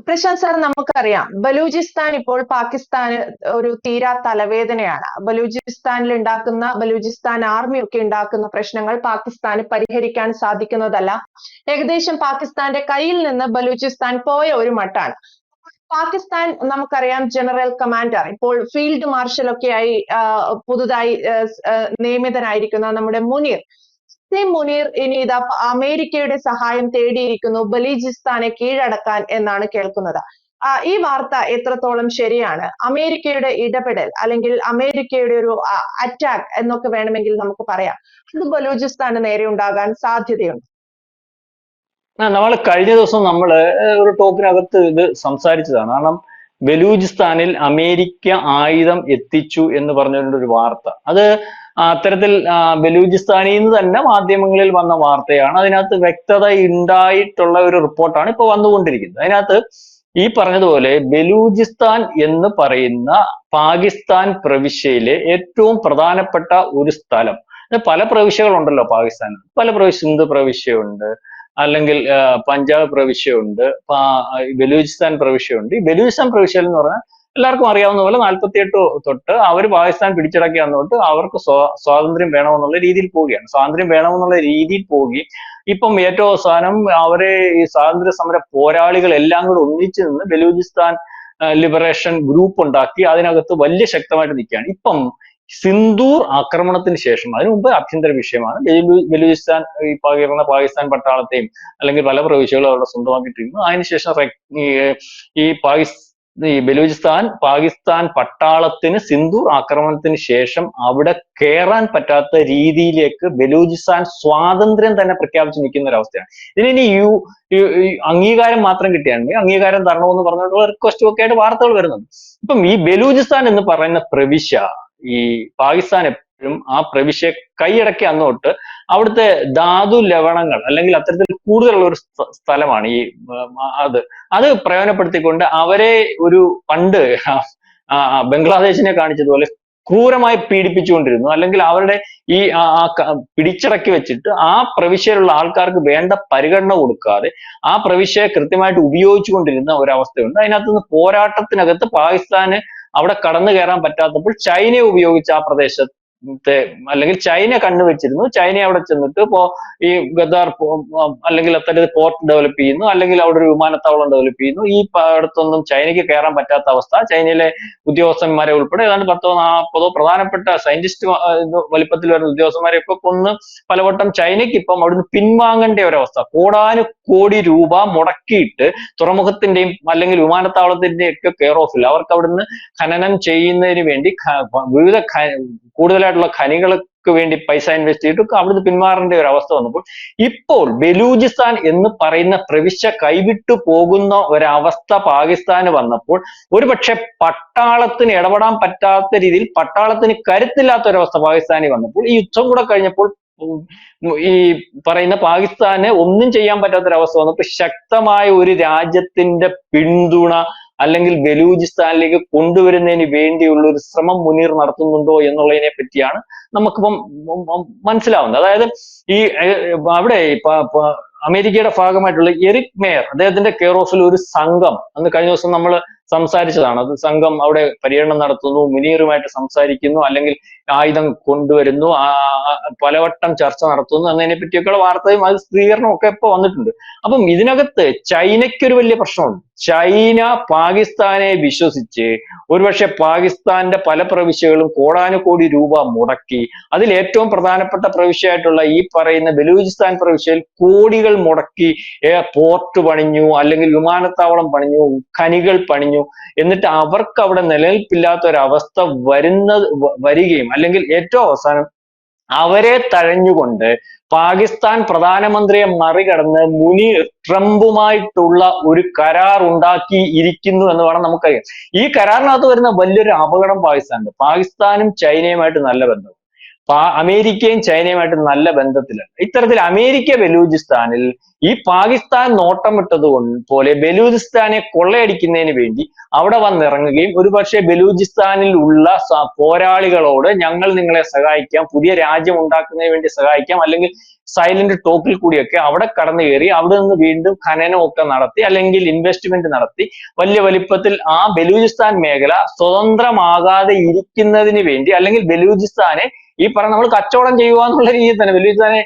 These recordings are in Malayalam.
പ്രശാന്ത് സാർ, നമുക്കറിയാം ബലൂചിസ്ഥാൻ ഇപ്പോൾ പാകിസ്ഥാന് ഒരു തീരാ തലവേദനയാണ്. ബലൂചിസ്ഥാൻ ആർമി ഒക്കെ ഉണ്ടാക്കുന്ന പ്രശ്നങ്ങൾ പാകിസ്ഥാന് പരിഹരിക്കാൻ സാധിക്കുന്നതല്ല. ഏകദേശം പാകിസ്ഥാന്റെ കയ്യിൽ നിന്ന് ബലൂചിസ്ഥാൻ പോയ ഒരു മട്ടാണ്. പാകിസ്ഥാൻ നമുക്കറിയാം, ജനറൽ കമാൻഡർ ഇപ്പോൾ ഫീൽഡ് മാർഷൽ ഒക്കെയായി പുതുതായി നിയമിതനായിരിക്കുന്ന നമ്മുടെ മുനീർ ഇനി ഇതാ അമേരിക്കയുടെ സഹായം തേടിയിരിക്കുന്നു ബലൂചിസ്ഥാനെ കീഴടക്കാൻ എന്നാണ് കേൾക്കുന്നത്. ഈ വാർത്ത എത്രത്തോളം ശരിയാണ്? അമേരിക്കയുടെ ഇടപെടൽ അല്ലെങ്കിൽ അമേരിക്കയുടെ ഒരു അറ്റാക്ക് എന്നൊക്കെ വേണമെങ്കിൽ നമുക്ക് പറയാം, ഇത് ബലൂചിസ്ഥാന് നേരെ ഉണ്ടാകാൻ സാധ്യതയുണ്ട്. നമ്മൾ കഴിഞ്ഞ ദിവസം ഒരു ടോക്കിനകത്ത് ഇത് സംസാരിച്ചതാണ്. കാരണം ബലൂചിസ്ഥാനിൽ അമേരിക്ക ആയുധം എത്തിച്ചു എന്ന് പറഞ്ഞുകൊണ്ട് ഒരു വാർത്ത, അത് അത്തരത്തിൽ ബലൂചിസ്ഥാനിൽ നിന്ന് തന്നെ മാധ്യമങ്ങളിൽ വന്ന വാർത്തയാണ്. അതിനകത്ത് വ്യക്തത ഉണ്ടായിട്ടുള്ള ഒരു റിപ്പോർട്ടാണ് ഇപ്പൊ വന്നുകൊണ്ടിരിക്കുന്നത്. അതിനകത്ത് ഈ പറഞ്ഞതുപോലെ ബലൂചിസ്ഥാൻ എന്ന് പറയുന്ന പാകിസ്ഥാൻ പ്രവിശ്യയിലെ ഏറ്റവും പ്രധാനപ്പെട്ട ഒരു സ്ഥലം. പല പ്രവിശ്യകളുണ്ടല്ലോ പാകിസ്ഥാനിൽ, പല പ്രവിശ്യ, സിന്ധ് പ്രവിശ്യയുണ്ട്, അല്ലെങ്കിൽ പഞ്ചാബ് പ്രവിശ്യയുണ്ട്, ബലൂചിസ്ഥാൻ പ്രവിശ്യയുണ്ട്. ഈ ബലൂചിസ്ഥാൻ പ്രവിശ്യയിൽ എന്ന് പറഞ്ഞാൽ എല്ലാവർക്കും അറിയാവുന്ന പോലെ 48 തൊട്ട് അവർ പാകിസ്ഥാൻ പിടിച്ചടക്കി തൊട്ട് അവർക്ക് സ്വാതന്ത്ര്യം വേണമെന്നുള്ള രീതിയിൽ പോവുകയാണ്. സ്വാതന്ത്ര്യം വേണമെന്നുള്ള രീതിയിൽ പോവുകയും ഇപ്പം ഏറ്റവും അവസാനം അവരെ ഈ സ്വാതന്ത്ര്യ സമര പോരാളികൾ എല്ലാം കൂടെ ഒന്നിച്ചു നിന്ന് ബലൂചിസ്ഥാൻ ലിബറേഷൻ ഗ്രൂപ്പ് ഉണ്ടാക്കി അതിനകത്ത് വലിയ ശക്തമായിട്ട് നിൽക്കുകയാണ്. ഇപ്പം സിന്ദൂർ ആക്രമണത്തിന് ശേഷം, അതിനു മുമ്പ് ആഭ്യന്തര വിഷയമാണ്, ബലൂചിസ്ഥാൻ ഈ പാകിസ്ഥാൻ പട്ടാളത്തെയും അല്ലെങ്കിൽ പല പ്രവിശ്യകളും അവിടെ സ്വന്തമാക്കിയിട്ടിരിക്കുന്നു. അതിനുശേഷം ഈ ബലൂചിസ്ഥാൻ പാകിസ്ഥാൻ പട്ടാളത്തിന് സിന്ദൂർ ആക്രമണത്തിന് ശേഷം അവിടെ കയറാൻ പറ്റാത്ത രീതിയിലേക്ക് ബലൂചിസ്ഥാൻ സ്വാതന്ത്ര്യം തന്നെ പ്രഖ്യാപിച്ച് നിൽക്കുന്ന ഒരവസ്ഥയാണ്. ഇതിനി അംഗീകാരം മാത്രം കിട്ടിയാണെങ്കിൽ അംഗീകാരം തരണമെന്ന് പറഞ്ഞിട്ടുള്ള റിക്വസ്റ്റും ഒക്കെ ആയിട്ട് വാർത്തകൾ വരുന്നുണ്ട്. ഇപ്പം ഈ ബലൂചിസ്ഥാൻ എന്ന് പറയുന്ന പ്രവിശ്യ ഈ പാകിസ്ഥാൻ എപ്പോഴും ആ പ്രവിശ്യയെ കൈയടക്കി തൊട്ട് അവിടുത്തെ ധാതു ലവണങ്ങൾ അല്ലെങ്കിൽ അത്തരത്തിൽ കൂടുതലുള്ള ഒരു സ്ഥലമാണ് ഈ അത് പ്രയോജനപ്പെടുത്തിക്കൊണ്ട് അവരെ ഒരു പണ്ട് ബംഗ്ലാദേശിനെ കാണിച്ചതുപോലെ ക്രൂരമായി പീഡിപ്പിച്ചുകൊണ്ടിരുന്നു. അല്ലെങ്കിൽ അവരുടെ ഈ പിടിച്ചടക്കി വെച്ചിട്ട് ആ പ്രവിശ്യയിലുള്ള ആൾക്കാർക്ക് വേണ്ട പരിഗണന കൊടുക്കാതെ ആ പ്രവിശ്യയെ കൃത്യമായിട്ട് ഉപയോഗിച്ചുകൊണ്ടിരുന്ന ഒരവസ്ഥയുണ്ട്. അതിനകത്തുനിന്ന് പോരാട്ടത്തിനകത്ത് പാകിസ്ഥാന് അവിടെ കടന്നു കയറാൻ പറ്റാത്തപ്പോൾ ചൈനയെ ഉപയോഗിച്ച് ആ പ്രദേശത്ത് അല്ലെങ്കിൽ ചൈന കണ്ണുവെച്ചിരുന്നു. ചൈന അവിടെ ചെന്നിട്ട് ഈ ഗദാർ അല്ലെങ്കിൽ അത്തരത്തിൽ പോർട്ട് ഡെവലപ്പ് ചെയ്യുന്നു, അല്ലെങ്കിൽ അവിടെ ഒരു വിമാനത്താവളം ഡെവലപ്പ് ചെയ്യുന്നു. ഈ അടുത്തൊന്നും ചൈനയ്ക്ക് കയറാൻ പറ്റാത്ത അവസ്ഥ. ചൈനയിലെ ഉദ്യോഗസ്ഥന്മാരെ ഉൾപ്പെടെ ഏതാണ്ട് 10-40 പ്രധാനപ്പെട്ട സയന്റിസ്റ്റ് വലിപ്പത്തിൽ വരുന്ന ഉദ്യോഗസ്ഥന്മാരെ ഒക്കെ കൊന്ന് പലവട്ടം ചൈനയ്ക്ക് ഇപ്പം അവിടുന്ന് പിൻവാങ്ങേണ്ട ഒരവസ്ഥ. കോടാനുകോടി രൂപ മുടക്കിയിട്ട് തുറമുഖത്തിന്റെയും അല്ലെങ്കിൽ വിമാനത്താവളത്തിന്റെയും ഒക്കെ കെയർ ഓഫിൽ അവർക്ക് അവിടുന്ന് ഖനനം ചെയ്യുന്നതിന് വേണ്ടി വിവിധ കൂടുതലായിട്ടുള്ള ഖനികൾക്ക് വേണ്ടി പൈസ ഇൻവെസ്റ്റ് ചെയ്തിട്ട് അവിടുന്ന് പിന്മാറേണ്ട ഒരു അവസ്ഥ വന്നപ്പോൾ ഇപ്പോൾ ബലൂചിസ്ഥാൻ എന്ന് പറയുന്ന പ്രവിശ്യ കൈവിട്ടു പോകുന്ന ഒരവസ്ഥ പാകിസ്ഥാന് വന്നപ്പോൾ ഒരുപക്ഷെ പട്ടാളത്തിന് ഇടപെടാൻ പറ്റാത്ത രീതിയിൽ പട്ടാളത്തിന് കരുത്തില്ലാത്ത ഒരവസ്ഥ പാകിസ്ഥാനിൽ വന്നപ്പോൾ ഈ യുദ്ധം കൂടെ കഴിഞ്ഞപ്പോൾ ഈ പറയുന്ന പാകിസ്ഥാന് ഒന്നും ചെയ്യാൻ പറ്റാത്തൊരവസ്ഥ വന്നപ്പോൾ ശക്തമായ ഒരു രാജ്യത്തിന്റെ പിന്തുണ അല്ലെങ്കിൽ ബലൂചിസ്ഥാനിലേക്ക് കൊണ്ടുവരുന്നതിന് വേണ്ടിയുള്ള ഒരു ശ്രമം മുനീർ നടത്തുന്നുണ്ടോ എന്നുള്ളതിനെ പറ്റിയാണ് നമുക്കിപ്പം മനസ്സിലാവുന്നത്. അതായത് ഈ അവിടെ അമേരിക്കയുടെ ഭാഗമായിട്ടുള്ള എറിക് മേയർ അദ്ദേഹത്തിന്റെ കെയർ ഓഫിൽ ഒരു സംഘം അന്ന് കഴിഞ്ഞ ദിവസം നമ്മൾ സംസാരിച്ചതാണ്. അത് സംഘം അവിടെ പര്യടനം നടത്തുന്നു, മുനീറുമായിട്ട് സംസാരിക്കുന്നു, അല്ലെങ്കിൽ ആയുധം കൊണ്ടുവരുന്നു, പലവട്ടം ചർച്ച നടത്തുന്നു എന്നതിനെ പറ്റിയൊക്കെയുള്ള വാർത്തയും അത് സ്ഥിരീകരണവും ഒക്കെ ഇപ്പൊ വന്നിട്ടുണ്ട്. അപ്പം ഇതിനകത്ത് ചൈനയ്ക്കൊരു വലിയ പ്രശ്നമുണ്ട്. ചൈന പാകിസ്ഥാനെ വിശ്വസിച്ച് ഒരുപക്ഷെ പാകിസ്ഥാന്റെ പല പ്രവിശ്യകളും കോടാനുകോടി രൂപ മുടക്കി, അതിൽ ഏറ്റവും പ്രധാനപ്പെട്ട പ്രവിശ്യയായിട്ടുള്ള ഈ പറയുന്ന ബലൂചിസ്ഥാൻ പ്രവിശ്യയിൽ കോടികൾ മുടക്കി പോർട്ട് പണിഞ്ഞു, അല്ലെങ്കിൽ വിമാനത്താവളം പണിഞ്ഞു, ഖനികൾ പണിഞ്ഞു. എന്നിട്ട് അവർക്ക് അവിടെ നിലനിൽപ്പില്ലാത്ത ഒരവസ്ഥ വരികയും അല്ലെങ്കിൽ ഏറ്റവും അവസാനം അവരെ തഴഞ്ഞുകൊണ്ട് പാകിസ്ഥാൻ പ്രധാനമന്ത്രിയെ മറികടന്ന് മുനീർ ട്രംപുമായിട്ടുള്ള ഒരു കരാർ ഉണ്ടാക്കി ഇരിക്കുന്നു എന്ന് വേണം നമുക്കറിയാം. ഈ കരാറിനകത്ത് വരുന്ന വലിയൊരു അപകടം പാകിസ്ഥാനുണ്ട്. പാകിസ്ഥാനും ചൈനയുമായിട്ട് നല്ല ബന്ധം. അമേരിക്കയും ചൈനയുമായിട്ട് നല്ല ബന്ധത്തിലാണ്. ഇത്തരത്തിൽ അമേരിക്ക ബലൂചിസ്ഥാനിൽ ഈ പാകിസ്ഥാൻ നോട്ടമിട്ടത് പോലെ ബലൂചിസ്ഥാനെ കൊള്ളയടിക്കുന്നതിന് വേണ്ടി അവിടെ വന്നിറങ്ങുകയും ഒരുപക്ഷെ ബലൂചിസ്ഥാനിൽ ഉള്ള പോരാളികളോട് ഞങ്ങൾ നിങ്ങളെ സഹായിക്കാം, പുതിയ രാജ്യം ഉണ്ടാക്കുന്നതിന് വേണ്ടി സഹായിക്കാം, അല്ലെങ്കിൽ സൈലന്റ് ടോക്കിൽ കൂടിയൊക്കെ അവിടെ കടന്നു കയറി അവിടെ നിന്ന് വീണ്ടും ഖനനമൊക്കെ നടത്തി അല്ലെങ്കിൽ ഇൻവെസ്റ്റ്മെന്റ് നടത്തി വലിയ വലിപ്പത്തിൽ ആ ബലൂചിസ്ഥാൻ മേഖല സ്വതന്ത്രമാകാതെ ഇരിക്കുന്നതിന് വേണ്ടി, അല്ലെങ്കിൽ ബലൂചിസ്ഥാനെ ഈ പറഞ്ഞ നമ്മൾ കച്ചവടം ചെയ്യുക എന്നുള്ള രീതിയിൽ തന്നെ ബലൂചിസ്ഥാനെ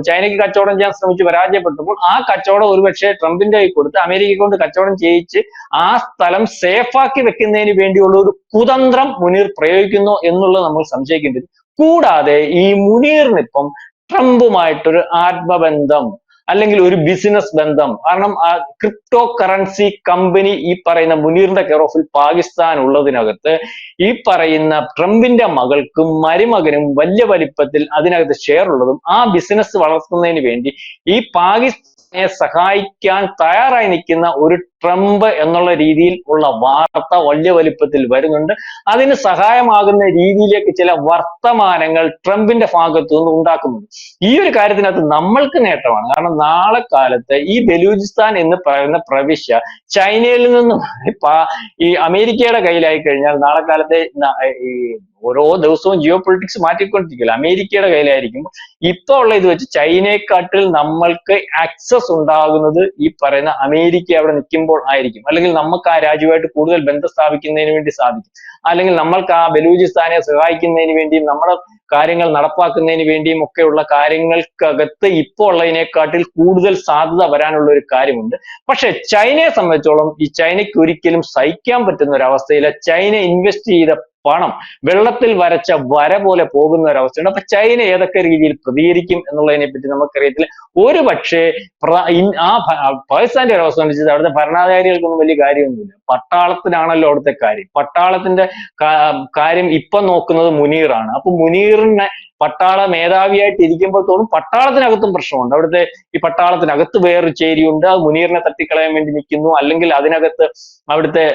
ചൈനയ്ക്ക് കച്ചവടം ചെയ്യാൻ ശ്രമിച്ച് പരാജയപ്പെട്ടപ്പോൾ ആ കച്ചവടം ഒരുപക്ഷെ ട്രംപിന്റെ കൈ കൊടുത്ത് അമേരിക്കയെ കൊണ്ട് കച്ചവടം ചെയ്യിച്ച് ആ സ്ഥലം സേഫ് ആക്കി വെക്കുന്നതിന് വേണ്ടിയുള്ള ഒരു കുതന്ത്രം മുനീർ പ്രയോഗിക്കുന്നു എന്നുള്ളത് നമ്മൾ സംശയിക്കേണ്ടത്. കൂടാതെ ഈ മുനീറിനിപ്പം ട്രംപുമായിട്ടൊരു ആത്മബന്ധം അല്ലെങ്കിൽ ഒരു ബിസിനസ് ബന്ധം, കാരണം ആ ക്രിപ്റ്റോ കറൻസി കമ്പനി ഈ പറയുന്ന മുനീറിന്റെ കെയർ ഓഫിൽ പാകിസ്ഥാൻ ഉള്ളതിനകത്ത് ഈ പറയുന്ന ട്രംപിന്റെ മകൾക്കും മരുമകനും വലിയ വലിപ്പത്തിൽ അതിനകത്ത് ഷെയർ ഉള്ളതും ആ ബിസിനസ് വളർത്തുന്നതിന് വേണ്ടി ഈ പാകിസ്ഥാനെ സഹായിക്കാൻ തയ്യാറായി നിൽക്കുന്ന ഒരു ട്രംപ് എന്നുള്ള രീതിയിൽ ഉള്ള വാർത്ത വലിയ വലിപ്പത്തിൽ വരുന്നുണ്ട്. അതിന് സഹായമാകുന്ന രീതിയിലേക്ക് ചില വർത്തമാനങ്ങൾ ട്രംപിന്റെ ഭാഗത്തു നിന്ന് ഉണ്ടാക്കുന്നുണ്ട്. ഈ ഒരു കാര്യത്തിനകത്ത് നമ്മൾക്ക് നേട്ടമാണ്. കാരണം നാളെ കാലത്ത് ഈ ബലൂചിസ്ഥാൻ എന്ന് പറയുന്ന പ്രവിശ്യ ചൈനയിൽ നിന്നും ഈ അമേരിക്കയുടെ കയ്യിലായി കഴിഞ്ഞാൽ നാളെ കാലത്തെ ഈ ഓരോ ദിവസവും ജിയോ പൊളിറ്റിക്സ് മാറ്റിക്കൊണ്ടിരിക്കില്ല, അമേരിക്കയുടെ കയ്യിലായിരിക്കും. ഇപ്പൊ ഉള്ള ഇത് വെച്ച് ചൈനയെക്കാട്ടിൽ നമ്മൾക്ക് ആക്സസ് ഉണ്ടാകുന്നത് ഈ പറയുന്ന അമേരിക്ക അവിടെ നിൽക്കുമ്പോൾ ആയിരിക്കും, അല്ലെങ്കിൽ നമുക്ക് ആ രാജ്യമായിട്ട് കൂടുതൽ ബന്ധം സ്ഥാപിക്കുന്നതിന് വേണ്ടി സാധിക്കും, അല്ലെങ്കിൽ നമ്മൾക്ക് ആ ബലൂചിസ്ഥാനെ സഹായിക്കുന്നതിന് വേണ്ടിയും നമ്മുടെ കാര്യങ്ങൾ നടപ്പാക്കുന്നതിന് വേണ്ടിയും ഒക്കെയുള്ള കാര്യങ്ങൾക്കകത്ത് ഇപ്പോൾ ഉള്ളതിനെക്കാട്ടിൽ കൂടുതൽ സാധ്യത വരാനുള്ള ഒരു കാര്യമുണ്ട്. പക്ഷെ ചൈനയെ സംബന്ധിച്ചോളം ഈ ചൈനയ്ക്ക് ഒരിക്കലും സഹിക്കാൻ പറ്റുന്ന ഒരു അവസ്ഥയില്ല. ചൈന ഇൻവെസ്റ്റ് ചെയ്ത പണം വെള്ളത്തിൽ വരച്ച വര പോലെ പോകുന്ന ഒരവസ്ഥയുണ്ട്. അപ്പൊ ചൈന ഏതൊക്കെ രീതിയിൽ പ്രതികരിക്കും എന്നുള്ളതിനെ പറ്റി നമുക്കറിയത്തില്ല. ഒരു പക്ഷേ പാകിസ്ഥാന്റെ ഒരു അവസ്ഥ വെച്ചാൽ അവിടുത്തെ ഭരണാധികാരികൾക്കൊന്നും വലിയ കാര്യമൊന്നുമില്ല, പട്ടാളത്തിനാണല്ലോ അവിടുത്തെ കാര്യം. പട്ടാളത്തിന്റെ കാര്യം ഇപ്പൊ നോക്കുന്നത് മുനീറാണ്. അപ്പൊ മുനീറിനെ പട്ടാള മേധാവിയായിട്ട് ഇരിക്കുമ്പോൾ തോന്നും പട്ടാളത്തിനകത്തും പ്രശ്നമുണ്ട്. അവിടുത്തെ ഈ പട്ടാളത്തിനകത്ത് വേറൊരു ചേരിയുണ്ട്, അത് മുനീറിനെ തട്ടിക്കളയാൻ വേണ്ടി നിൽക്കുന്നു, അല്ലെങ്കിൽ അതിനകത്ത് അവിടുത്തെ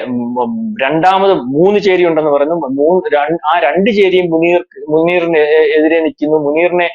രണ്ടാമത് 3 ചേരി ഉണ്ടെന്ന് പറയുന്നു. ആ 2 ചേരിയും മുനീറിന് എതിരെ നിൽക്കുന്നു. മുനീറിനെ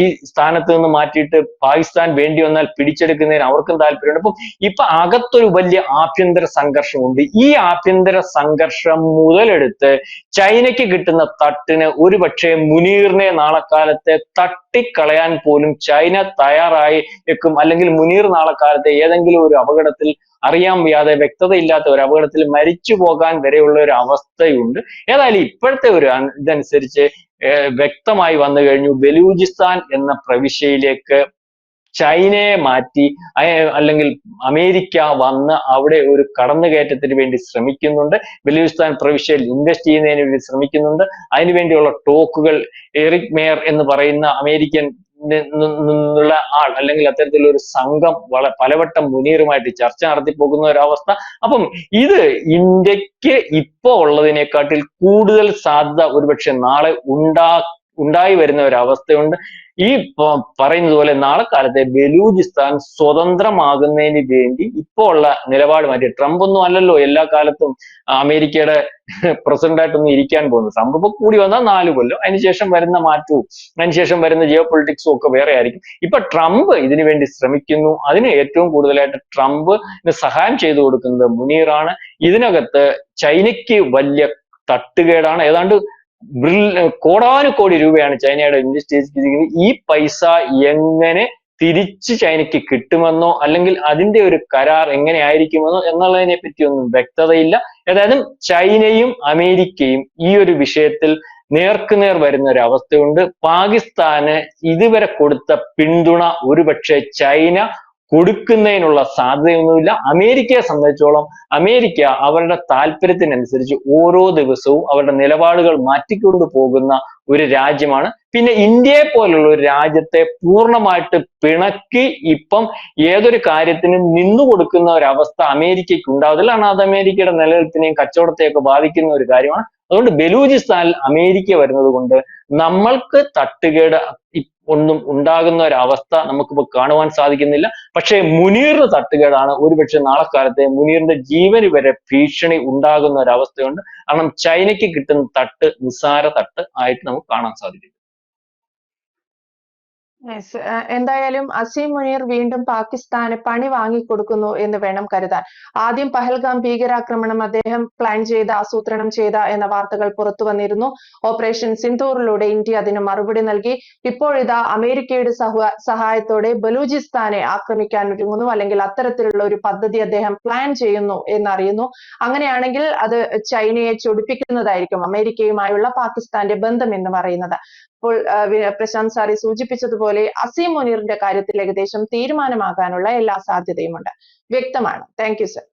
ഈ സ്ഥാനത്ത് നിന്ന് മാറ്റിയിട്ട് പാകിസ്ഥാൻ വേണ്ടി വന്നാൽ പിടിച്ചെടുക്കുന്നതിന് അവർക്കും താല്പര്യമുണ്ട്. അപ്പം ഇപ്പൊ അകത്തൊരു വലിയ ആഭ്യന്തര സംഘർഷമുണ്ട്. ഈ ആഭ്യന്തര സംഘർഷം മുതലെടുത്ത് ചൈനയ്ക്ക് കിട്ടുന്ന തട്ടിന് ഒരുപക്ഷെ മുനീറിനെ നാളെ കാലത്തെ തട്ടിക്കളയാൻ പോലും ചൈന തയ്യാറായി വെക്കും, അല്ലെങ്കിൽ മുനീർ നാളെ കാലത്തെ ഏതെങ്കിലും ഒരു അപകടത്തിൽ അറിയാൻ വയ്യാതെ വ്യക്തതയില്ലാത്ത ഒരു അപകടത്തിൽ മരിച്ചു പോകാൻ വരെയുള്ള ഒരു അവസ്ഥയുണ്ട്. ഏതായാലും ഇപ്പോഴത്തെ ഒരു ഇതനുസരിച്ച് വ്യക്തമായി വന്നു കഴിഞ്ഞു, ബലൂചിസ്ഥാൻ എന്ന പ്രവിശ്യയിലേക്ക് ചൈനയെ മാറ്റി അല്ലെങ്കിൽ അമേരിക്ക വന്ന് അവിടെ ഒരു കടന്നുകയറ്റത്തിന് വേണ്ടി ശ്രമിക്കുന്നുണ്ട്. ബലൂചിസ്ഥാൻ പ്രവിശ്യയിൽ ഇൻവെസ്റ്റ് ചെയ്യുന്നതിന് വേണ്ടി ശ്രമിക്കുന്നുണ്ട്. അതിനുവേണ്ടിയുള്ള ടോക്കുകൾ എറിക് മേയർ എന്ന് പറയുന്ന അമേരിക്കൻ നിന്നുള്ള ആൾ, അല്ലെങ്കിൽ അത്തരത്തിലുള്ള ഒരു സംഘം പലവട്ടം മുനീറുമായിട്ട് ചർച്ച നടത്തി പോകുന്ന ഒരവസ്ഥ. അപ്പം ഇത് ഇന്ത്യക്ക് ഇപ്പോ ഉള്ളതിനെക്കാട്ടിൽ കൂടുതൽ സാധ്യത ഒരുപക്ഷെ നാളെ ഉണ്ടായി വരുന്ന ഒരവസ്ഥയുണ്ട്. ഈ പറയുന്നത് പോലെ നാളെ കാലത്തെ ബലൂചിസ്ഥാൻ സ്വതന്ത്രമാകുന്നതിന് വേണ്ടി ഇപ്പോ ഉള്ള നിലപാട് മാറ്റി, ട്രംപ് ഒന്നും അല്ലല്ലോ എല്ലാ കാലത്തും അമേരിക്കയുടെ പ്രസിഡന്റായിട്ടൊന്നും ഇരിക്കാൻ പോകുന്നത്. ട്രംപ് ഇപ്പൊ കൂടി വന്നാൽ 4 കൊല്ലം, അതിനുശേഷം വരുന്ന മാറ്റവും അതിനുശേഷം വരുന്ന ജിയോ പൊളിറ്റിക്സും ഒക്കെ വേറെ ആയിരിക്കും. ഇപ്പൊ ട്രംപ് ഇതിനു വേണ്ടി ശ്രമിക്കുന്നു. അതിന് ഏറ്റവും കൂടുതലായിട്ട് ട്രംപിന് സഹായം ചെയ്തു കൊടുക്കുന്നത് മുനീറാണ്. ഇതിനകത്ത് ചൈനയ്ക്ക് വലിയ തട്ടുകേടാണ്. ഏതാണ്ട് കോടാനുകോടി രൂപയാണ് ചൈനയുടെ ഇൻവെസ്റ്റ് ചെയ്തിരിക്കുന്നത്. ഈ പൈസ എങ്ങനെ തിരിച്ച് ചൈനയ്ക്ക് കിട്ടുമെന്നോ അല്ലെങ്കിൽ അതിന്റെ ഒരു കരാർ എങ്ങനെ ആയിരിക്കുമെന്നോ എന്നുള്ളതിനെ പറ്റിയൊന്നും വ്യക്തതയില്ല. ഏതായാലും ചൈനയും അമേരിക്കയും ഈ ഒരു വിഷയത്തിൽ നേർക്കുനേർ വരുന്ന ഒരു അവസ്ഥയുണ്ട്. പാകിസ്ഥാന് ഇതുവരെ കൊടുത്ത പിന്തുണ ഒരുപക്ഷെ ചൈന കൊടുക്കുന്നതിനുള്ള സാധ്യതയൊന്നുമില്ല. അമേരിക്കയെ സംബന്ധിച്ചോളം അമേരിക്ക അവരുടെ താല്പര്യത്തിനനുസരിച്ച് ഓരോ ദിവസവും അവരുടെ നിലപാടുകൾ മാറ്റിക്കൊണ്ടു പോകുന്ന ഒരു രാജ്യമാണ്. പിന്നെ ഇന്ത്യയെ പോലുള്ള ഒരു രാജ്യത്തെ പൂർണ്ണമായിട്ട് പിണക്കി ഇപ്പം ഏതൊരു കാര്യത്തിനും നിന്നു കൊടുക്കുന്ന ഒരവസ്ഥ അമേരിക്കയ്ക്ക് ഉണ്ടാവത്തില്ല. കാരണം അത് അമേരിക്കയുടെ നിലനിൽപ്പിനെയും കച്ചവടത്തെയൊക്കെ ബാധിക്കുന്ന ഒരു കാര്യമാണ്. അതുകൊണ്ട് ബലൂചിസ്ഥാനിൽ അമേരിക്ക വരുന്നത് കൊണ്ട് നമ്മൾക്ക് തട്ടുകേട് ഒന്നും ഉണ്ടാകുന്ന ഒരു അവസ്ഥ നമുക്കിപ്പോ കാണുവാൻ സാധിക്കുന്നില്ല. പക്ഷേ മുനീറിന്റെ തട്ടുകേടാണ് ഒരുപക്ഷെ നാളെ കാലത്തെ മുനീറിന്റെ ജീവന് വരെ ഭീഷണി ഉണ്ടാകുന്ന ഒരു അവസ്ഥയുണ്ട്. കാരണം ചൈനയ്ക്ക് കിട്ടുന്ന തട്ട് നിസ്സാര തട്ട് ആയിട്ട് നമുക്ക് കാണാൻ സാധിക്കും. Yes. എന്തായാലും അസീം മുനീർ വീണ്ടും പാകിസ്ഥാന് പണി വാങ്ങിക്കൊടുക്കുന്നു എന്ന് വേണം കരുതാൻ. ആദ്യം പഹൽഗാം ഭീകരാക്രമണം അദ്ദേഹം പ്ലാൻ ചെയ്ത ആസൂത്രണം ചെയ്ത എന്ന വാർത്തകൾ പുറത്തു വന്നിരുന്നു. ഓപ്പറേഷൻ സിന്ദൂറിലൂടെ ഇന്ത്യ അതിന് മറുപടി നൽകി. ഇപ്പോഴിതാ അമേരിക്കയുടെ സഹായത്തോടെ ബലൂചിസ്ഥാനെ ആക്രമിക്കാൻ ഒരുങ്ങുന്നു, അല്ലെങ്കിൽ അത്തരത്തിലുള്ള ഒരു പദ്ധതി അദ്ദേഹം പ്ലാൻ ചെയ്യുന്നു എന്നറിയുന്നു. അങ്ങനെയാണെങ്കിൽ അത് ചൈനയെ ചൊടിപ്പിക്കുന്നതായിരിക്കും അമേരിക്കയുമായുള്ള പാകിസ്ഥാന്റെ ബന്ധം എന്ന് പറയുന്നത്. അപ്പോൾ പ്രശാന്ത് സാറി സൂചിപ്പിച്ചതുപോലെ അസീം മുനീറിന്റെ കാര്യത്തിൽ ഏകദേശം തീരുമാനമാകാനുള്ള എല്ലാ സാധ്യതയുമുണ്ട്. വ്യക്തമാണ്. Thank you sir.